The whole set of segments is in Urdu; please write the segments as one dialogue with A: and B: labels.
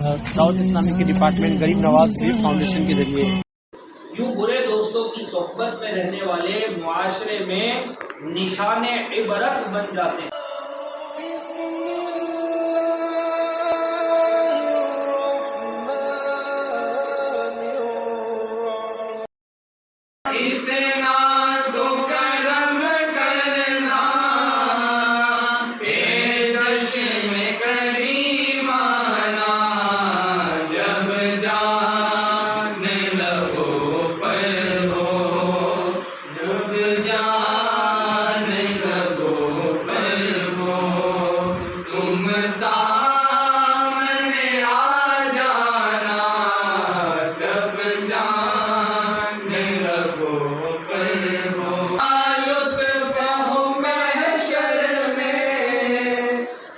A: ساؤتھ اسلامک کے ڈپارٹمنٹ غریب نواز شریف فاؤنڈیشن کے ذریعے
B: یوں برے دوستوں کی صحبت میں رہنے والے معاشرے میں نشان عبرت بن جاتے ہیں۔ اتنا تو کرم کرنا اے چشم کریمانہ، جب جان لبوں پر ہو، جب جان لبوں پر ہو، تم سامنے آ جانا، جب جان لبوں پر ہو۔ لطف ہو محشر میں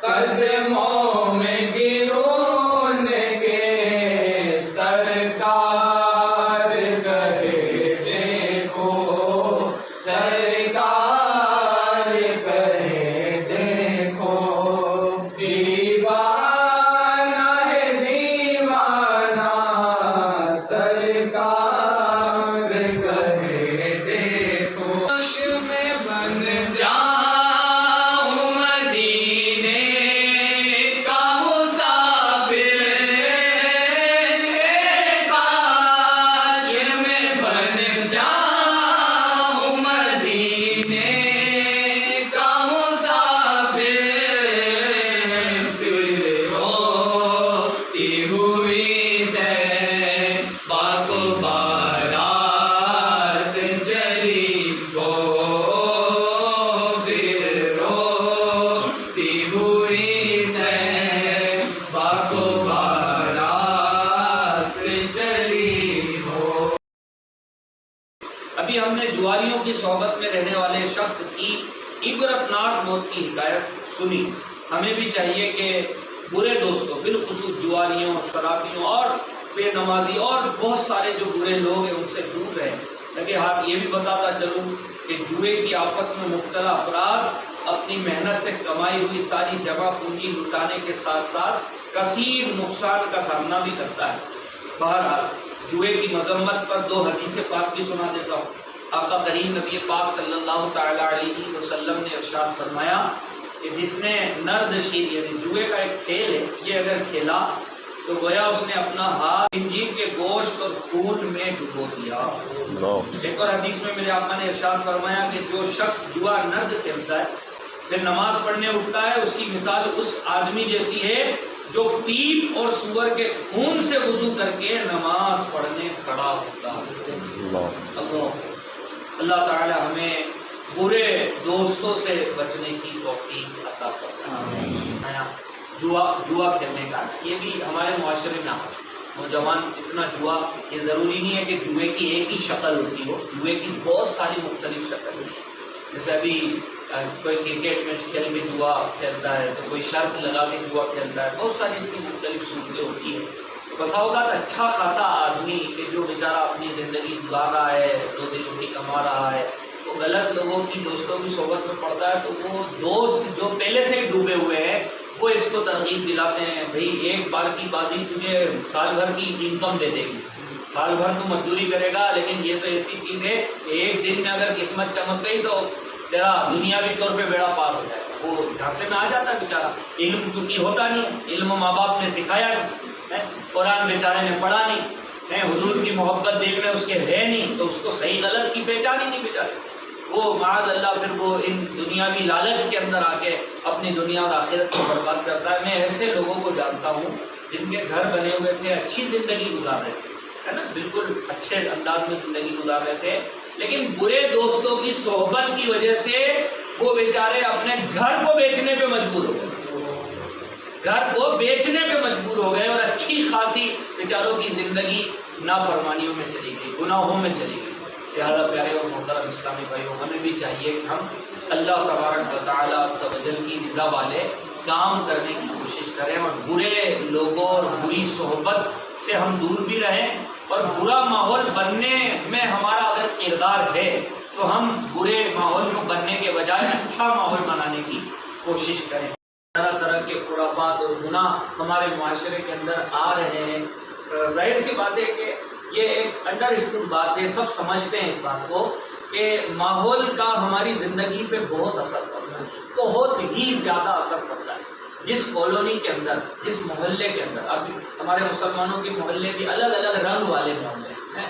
B: قدموں میں گرون کے، سرکار کہے دیکھو، سرکار کہے دیکھو، دیوانہ ہے دیوانہ، سرکار کہے دیکھو۔ میں بن جاؤں مدینے کا مسافر، کاش میں بن جاؤں مدینے کا مسافر، پھر روتی ہوئی ہے بار بارات چلی ہو، پھر روتی ہوئی ہے بار بارات چلی ہو۔ ابھی ہم نے جواریوں کی صحبت میں رہنے والے شخص کی عبرتناک موت کی حکایت سنی۔ ہمیں بھی چاہیے کہ برے دوستوں، بالخصوص جواریوں، شرابیوں اور بے نمازی اور بہت سارے جو برے لوگ ہیں ان سے دور رہیں۔ لگے ہاتھ یہ بھی بتاتا چلوں کہ جوئے کی آفت میں مبتلا افراد اپنی محنت سے کمائی ہوئی ساری جمع پونجی لٹانے کے ساتھ ساتھ کثیر نقصان کا سامنا بھی کرتا ہے۔ بہرحال جوئے کی مذمت پر دو حدیث پاک بھی سنا دیتا ہوں۔ آقا کریم نبی پاک صلی اللہ تعالیٰ علیہ وسلم نے ارشاد فرمایا کہ جس نے نردشیر یعنی جوئے کا ایک کھیل ہے یہ اگر کھیلا تو گویا اس نے اپنا ہاتھ خنزیر کے گوشت اور خون میں ڈبو دیا۔ ایک اور حدیث میں میرے آقا نے ارشاد فرمایا کہ جو شخص جوا نرد کھیلتا ہے پھر نماز پڑھنے اٹھتا ہے اس کی مثال اس آدمی جیسی ہے جو پیپ اور سور کے خون سے وضو کر کے نماز پڑھنے کھڑا ہوتا ہے۔ اللہ تعالی ہمیں برے دوستوں سے بچنے کی توفیق عطا فرمائے۔ جوا کھیلنے کا یہ بھی ہمارے معاشرے میں نوجوان اتنا جوا، یہ ضروری نہیں ہے کہ جوئے کی ایک ہی شکل ہوتی ہو، جوئے کی بہت ساری مختلف شکل ہوتی ہے۔ جیسے ابھی کوئی کرکٹ میچ کھیل کے جوا کھیلتا ہے تو کوئی شرط لگا کے جوا کھیلتا ہے، بہت ساری اس کی مختلف صورتیں ہوتی ہیں۔ بسا اوقات اچھا خاصا آدمی کہ جو بیچارہ اپنی زندگی گزار رہا ہے، روزی روٹی کما رہا ہے، وہ غلط لوگوں کی دوستوں کی صحبت میں پڑتا ہے تو وہ دوست جو پہلے سے ہی ڈوبے ہوئے ہیں وہ اس کو ترغیب دلاتے ہیں، بھئی ایک بار کی بازی تجھے سال بھر کی انکم دے دے گی، سال بھر تو مزدوری کرے گا لیکن یہ تو ایسی چیز ہے کہ ایک دن میں اگر قسمت چمک گئی تو تیرا دنیاوی طور پہ بیڑا پار ہو جائے گا۔ وہ جھانسے میں آ جاتا ہے بیچارہ، علم چونکہ ہوتا نہیں، علم ماں باپ نے سکھایا نہیں، قرآن بیچارے نے پڑھا نہیں، حضور کی محبت دل میں اس کے ہے نہیں تو اس کو صحیح غلط کی پہچان ہی نہیں بیچارے، وہ معاذ اللہ پھر وہ ان دنیاوی لالچ کے اندر آ کے اپنی دنیا اور آخرت کو برباد کرتا ہے۔ میں ایسے لوگوں کو جانتا ہوں جن کے گھر بنے ہوئے تھے، اچھی زندگی گزار رہے تھے، ہے نا، بالکل اچھے انداز میں زندگی گزار رہے تھے، لیکن برے دوستوں کی صحبت کی وجہ سے وہ بیچارے اپنے گھر کو بیچنے پہ مجبور ہو گئے، گھر کو بیچنے پہ مجبور ہو گئے اور اچھی خاصی بیچاروں کی زندگی نافرمانیوں میں چلی گئی، گناہوں میں چلی گئی۔ لہٰذا پیارے اور محترم اسلامی بھائیوں، ہمیں بھی چاہیے کہ ہم اللہ تبارک و تعالیٰ عز و جل کی رضا والے کام کرنے کی کوشش کریں اور برے لوگوں اور بری صحبت سے ہم دور بھی رہیں، اور برا ماحول بننے میں ہمارا اگر کردار ہے تو ہم برے ماحول کو بننے کے بجائے اچھا ماحول بنانے کی کوشش کریں۔ طرح طرح کے خرافات اور گناہ ہمارے معاشرے کے اندر آ رہے ہیں. ظاہر سی بات ہے کہ یہ ایک انڈر اسٹوڈ بات ہے، سب سمجھتے ہیں اس بات کو کہ ماحول کا ہماری زندگی پہ بہت اثر پڑتا ہے، بہت ہی زیادہ اثر پڑتا ہے. جس کالونی کے اندر، جس محلے کے اندر، اب ہمارے مسلمانوں کے محلے بھی الگ الگ رنگ والے محلے ہیں.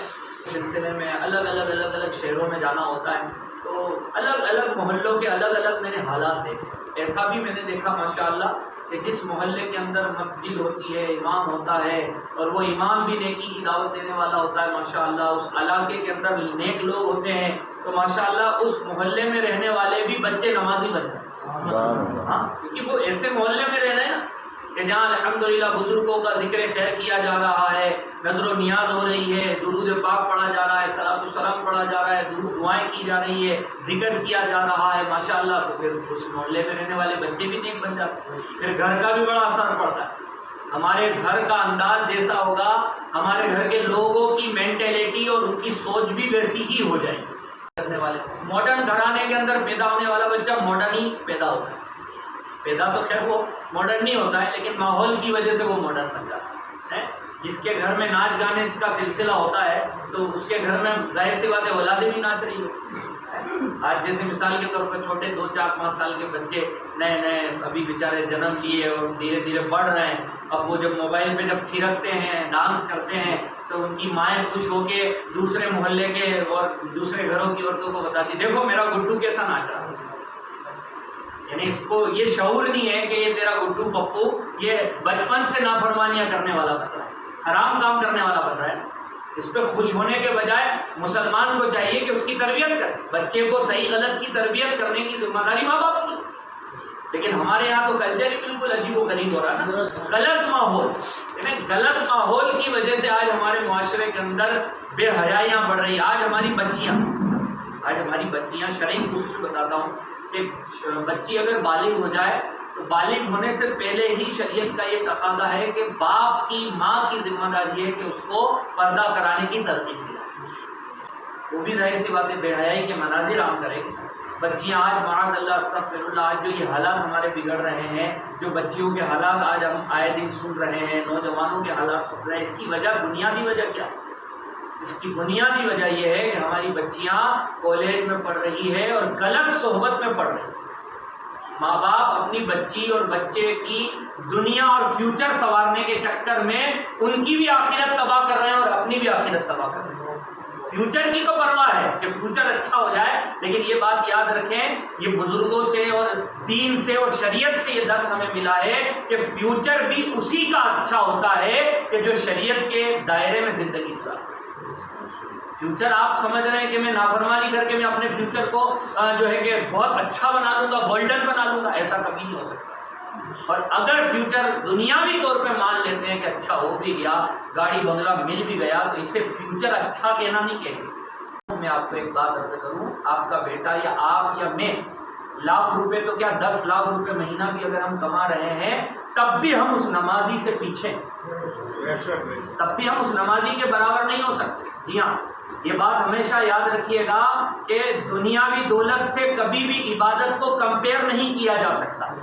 B: سلسلے میں الگ الگ شہروں میں جانا ہوتا ہے تو الگ الگ محلوں کے الگ الگ میں نے حالات دیکھے. ایسا بھی میں نے دیکھا ماشاءاللہ کہ جس محلے کے اندر مسجد ہوتی ہے، امام ہوتا ہے، اور وہ امام بھی نیکی کی دعوت دینے والا ہوتا ہے ماشاءاللہ، اس علاقے کے اندر نیک لوگ ہوتے ہیں، تو ماشاءاللہ اس محلے میں رہنے والے بھی بچے نمازی بن جاتے ہیں. ہاں، کیونکہ وہ ایسے محلے میں رہنا ہے نا کہ جہاں الحمدللہ بزرگوں کا ذکر خیر کیا جا رہا ہے، نظر و نیاز ہو رہی ہے، درود پاک پڑھا جا رہا ہے، صلاۃ و سلام پڑھا جا رہا ہے، دعائیں کی جا رہی ہے، ذکر کیا جا رہا ہے ماشاءاللہ، تو پھر اس محلے میں رہنے والے بچے بھی نیک بن جاتے ہیں. پھر گھر کا بھی بڑا اثر پڑتا ہے. ہمارے گھر کا انداز جیسا ہوگا، ہمارے گھر کے لوگوں کی مینٹیلٹی اور ان کی سوچ بھی ویسی ہی ہو جائے گی. کرنے والے ماڈرن گھرانے کے اندر پیدا ہونے والا بچہ ماڈرن ہی پیدا ہوتا ہے. پیدا تو خیر وہ ماڈرن ہی ہوتا ہے، لیکن ماحول کی وجہ سے وہ ماڈرن بن جاتا ہے. جس کے گھر میں ناچ گانے کا سلسلہ ہوتا ہے تو اس کے گھر میں ظاہر سی بات ہے اولادیں بھی ناچ رہی ہو. آج جیسے مثال کے طور پر چھوٹے 2 4 5 سال کے بچے نئے ابھی بیچارے جنم لیے اور دھیرے دھیرے بڑھ رہے ہیں. اب وہ جب موبائل پہ جب تھرکتے ہیں، ڈانس کرتے ہیں، تو ان کی مائیں خوش ہو کے دوسرے محلے کے اور دوسرے گھروں کی عورتوں کو بتاتی، دیکھو میرا گڈو کیسا ناچ رہا ہے. یعنی اس کو یہ شعور نہیں ہے کہ یہ تیرا گڈو پپو یہ بچپن سے نافرمانیاں کرنے والا بن رہا ہے، حرام کام کرنے والا بن رہا ہے. اس پہ خوش ہونے کے بجائے مسلمان کو چاہیے کہ اس کی تربیت کرے. بچے کو صحیح غلط کی تربیت کرنے کی ذمہ داری ماں باپ کی. لیکن ہمارے یہاں تو کلچر ہی بالکل عجیب و غریب ہو رہا ہے نا. غلط ماحول، یعنی غلط ماحول کی وجہ سے آج ہمارے معاشرے کے اندر بے حیائیاں بڑھ رہی. آج ہماری بچیاں شرعی اصول بتاتا ہوں کہ بچی اگر بالغ ہو جائے تو بالغ ہونے سے پہلے ہی شریعت کا یہ تقاضا ہے کہ باپ کی ماں کی ذمہ داری ہے کہ اس کو پردہ کرانے کی ترغیب دے. وہ بھی ظاہر سی بات ہے بے حیائی کے مناظر عام کرے. بچیاں آج معاذ اللہ استغفر اللہ، آج جو یہ حالات ہمارے بگڑ رہے ہیں، جو بچیوں کے حالات آج ہم آئے دن سن رہے ہیں، نوجوانوں کے حالات سن رہے ہیں، اس کی وجہ بنیادی وجہ کیا ہے؟ اس کی بنیادی وجہ یہ ہے کہ ہماری بچیاں کالج میں پڑھ رہی ہے اور غلط صحبت میں پڑھ رہی ہے. ماں باپ اپنی بچی اور بچے کی دنیا اور فیوچر سنوارنے کے چکر میں ان کی بھی آخرت تباہ کر رہے ہیں اور اپنی بھی آخرت تباہ کر رہے ہیں. فیوچر کی تو پرواہ ہے کہ فیوچر اچھا ہو جائے، لیکن یہ بات یاد رکھیں، یہ بزرگوں سے اور دین سے اور شریعت سے یہ درس ہمیں ملا ہے کہ فیوچر بھی اسی کا اچھا ہوتا ہے کہ جو شریعت کے دائرے میں زندگی گزارے. فیوچر آپ سمجھ رہے ہیں کہ میں نافرمانی کر کے میں اپنے فیوچر کو جو ہے کہ بہت اچھا بنا لوں گا، گولڈن بنا لوں گا، ایسا کبھی نہیں ہو سکتا. اور اگر فیوچر دنیاوی طور پہ مان لیتے ہیں کہ اچھا ہو بھی گیا، گاڑی بنگلہ مل بھی گیا، تو اسے فیوچر اچھا کہنا نہیں کہیں گے. میں آپ کو ایک بات عرض کروں، آپ کا بیٹا یا آپ یا میں لاکھ روپے تو کیا 10 لاکھ روپے مہینہ بھی اگر ہم کما رہے ہیں، تب بھی ہم اس نمازی سے پیچھے، تب بھی ہم اس نمازی کے برابر نہیں ہو سکتے. جی ہاں، یہ بات ہمیشہ یاد رکھیے گا کہ دنیاوی دولت سے کبھی بھی عبادت کو کمپیئر نہیں کیا جا سکتا.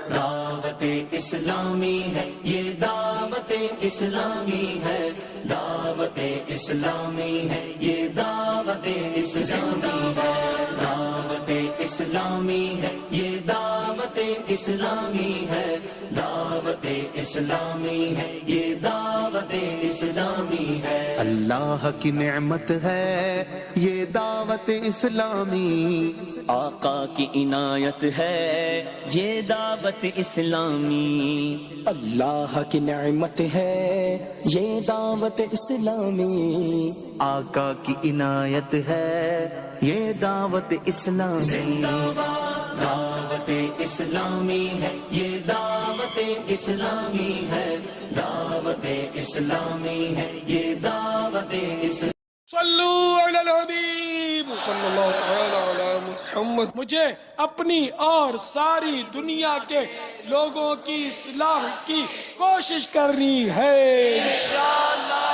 C: دعوت اسلامی ہے یہ، دعوت اسلامی ہے، دعوت اسلامی ہے یہ، دعوت اسلامی ہے، دعوت اسلامی ہے یہ، دعوت اسلامی ہے، دعوت اسلامی ہے یہ، دعوت اسلامی ہے. اللہ کی نعمت ہے یہ دعوت اسلامی، آقا کی عنایت ہے یہ دعوت اسلامی. اللہ کی نعمت ہے یہ دعوت اسلامی، آقا کی عنایت ہے یہ دعوت اسلامی. دعوت اسلامی ہے یہ، دعوت اسلامی ہے، دعوت اسلامی ہے یہ، دعوت اسلامی.
D: صلوا علی الحبیب صلی اللہ تعالی علی محمد. امت مجھے اپنی اور ساری دنیا کے لوگوں کی اصلاح کی کوشش کرنی ہے انشاءاللہ